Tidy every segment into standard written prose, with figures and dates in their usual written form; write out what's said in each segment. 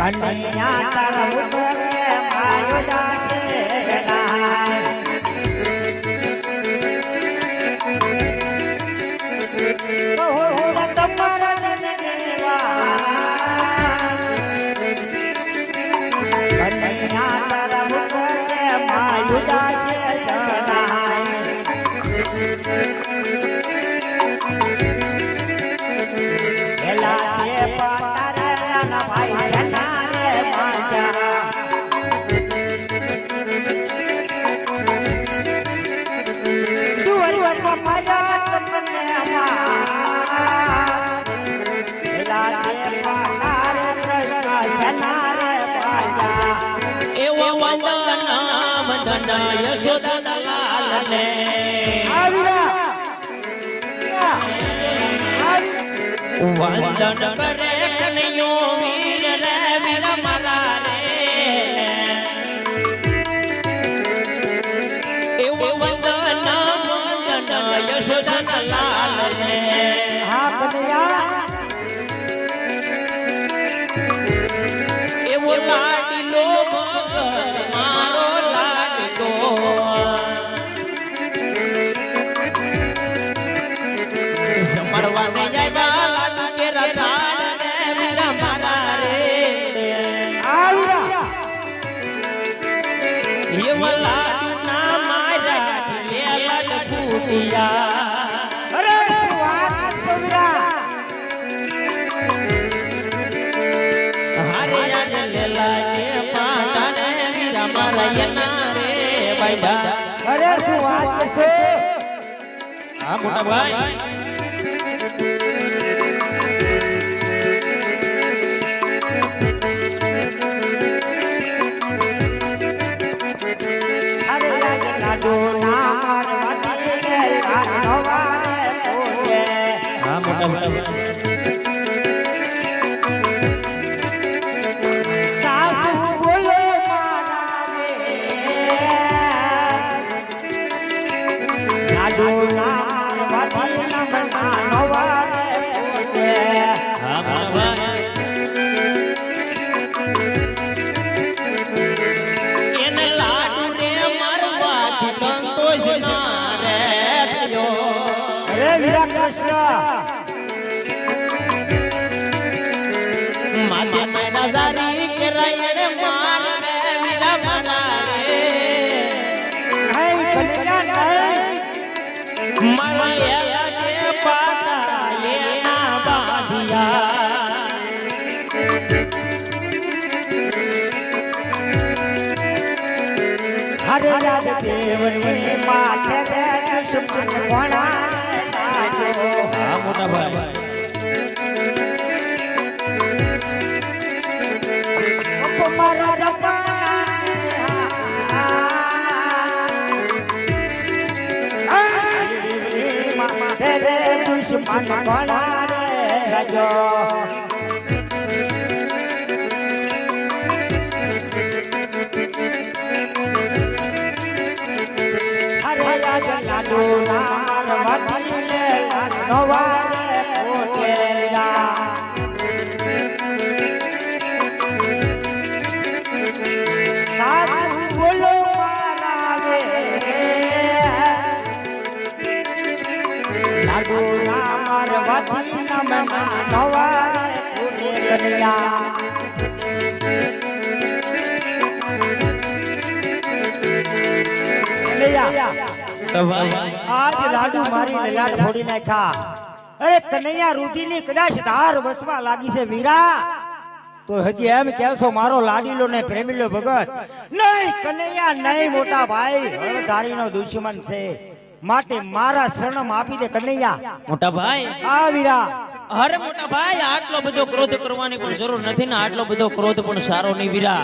કન્યા તારા ઉતરે માયો જાતે વંદન કરે કનૈયો વીર રે વીર મારા રે એવું વંદન વંદન યશોદા લાલ રે હા કનૈયા એવો લાડીલો મારો લાડકો સમરવાને જાય અરે શું વાત છે હા મોટા ભાઈ અરે લાડુ ના મારવાતી રે કાનવારે પોતે હા મોટા ભાઈ માતે મેડા જારી કે રાયણ માર રે વીરા મારા રે નહીં કન્યા નહીં મારા એલા કે પાટા એના બાંધિયા હરે યાદ દેવની માથે દે દુશ્મન કોણા સાજો હા મોટા ભાઈ મારા જપાના તેરે દુશ્મન કોણા સાજો લાડુ મારવાતી રે નવારે પોતે જા સાધુ બોલો મારા વે લાડુ મારવાતી નમના નવારે પોતે કન્યા આજ લાડુ મારી લલાટ ફોડી નાખ્યા અરે કનૈયા રુધિની કદાચ ધાર વસવા લાગી છે વીરા તો હજી એમ કહેશો મારો લાડીલો ને પ્રેમીલો ભગત નહીં કનૈયા નહીં મોટા ભાઈ હળધારીનો દુશ્મન છે માટે મારા શરણમ આપી દે કનૈયા મોટા ભાઈ આ વીરા અરે મોટા ભાઈ આટલો બધો ક્રોધ કરવાની કોઈ જરૂર નથી ને આટલો બધો ક્રોધ પણ સારો નહીં વીરા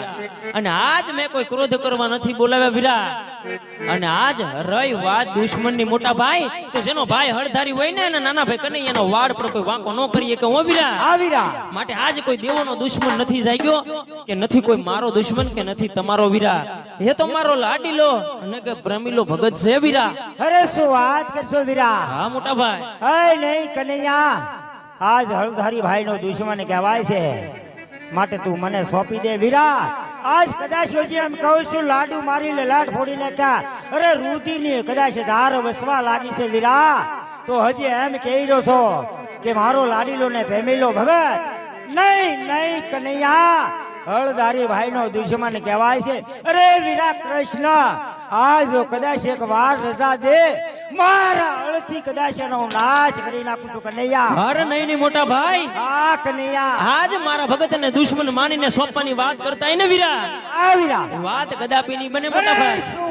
અને આજ મેં કોઈ ક્રોધ કરવા નથી બોલાવ્યા વીરા અને આજ રહી વાત દુશ્મનની મોટા ભાઈ તો જેનો ભાઈ હળધારી હોય ને એના નાના ભાઈ કનૈયાનો વાડ પર કોઈ વાંકો ન કરીએ કે હું વીરા આ વીરા માટે આજ કોઈ દેવોનો દુશ્મન નથી જાગ્યો કે નથી કોઈ મારો દુશ્મન કે નથી તમારો વીરા એ તો મારો લાડીલો અને કે પ્રેમીલો ભગત છે વીરા અરે શું વાત કરશો વીરા હા મોટા ભાઈ હે નહીં કનૈયા આજ હળધારી ભાઈ નો દુશ્મન કહેવાય છે માટે તું મને સોંપી દે વીરા. આજ કદાચ હજી એમ કહું છું લાડુ મારી લલાટ ફોડી નાખ્યા, અરે રુધિરની કદાચ ધાર વસવા લાગી છે વીરા, તો હજી એમ કહી રહ્યો છો કે મારો લાડીલો ને ભેમીલો ભગત? નહીં નહીં કનૈયા, હળદારી ભાઈ નો દુશ્મન કહેવાય છે. અરે વીરા કૃષ્ણ, આજ જો કદાચ એક વાર રજા દે, મારા અળથી કદાચ એનો નાશ કરી નાખું છું કનૈયા. અરે નહીં નહીં મોટા ભાઈ, આ કનૈયા, આજ મારા ભગતને દુશ્મન માનીને સોંપવાની વાત કરતા હોય ને વીરા, આ વીરા વાત કદાપી નહીં બને મોટા ભાઈ. અરે શું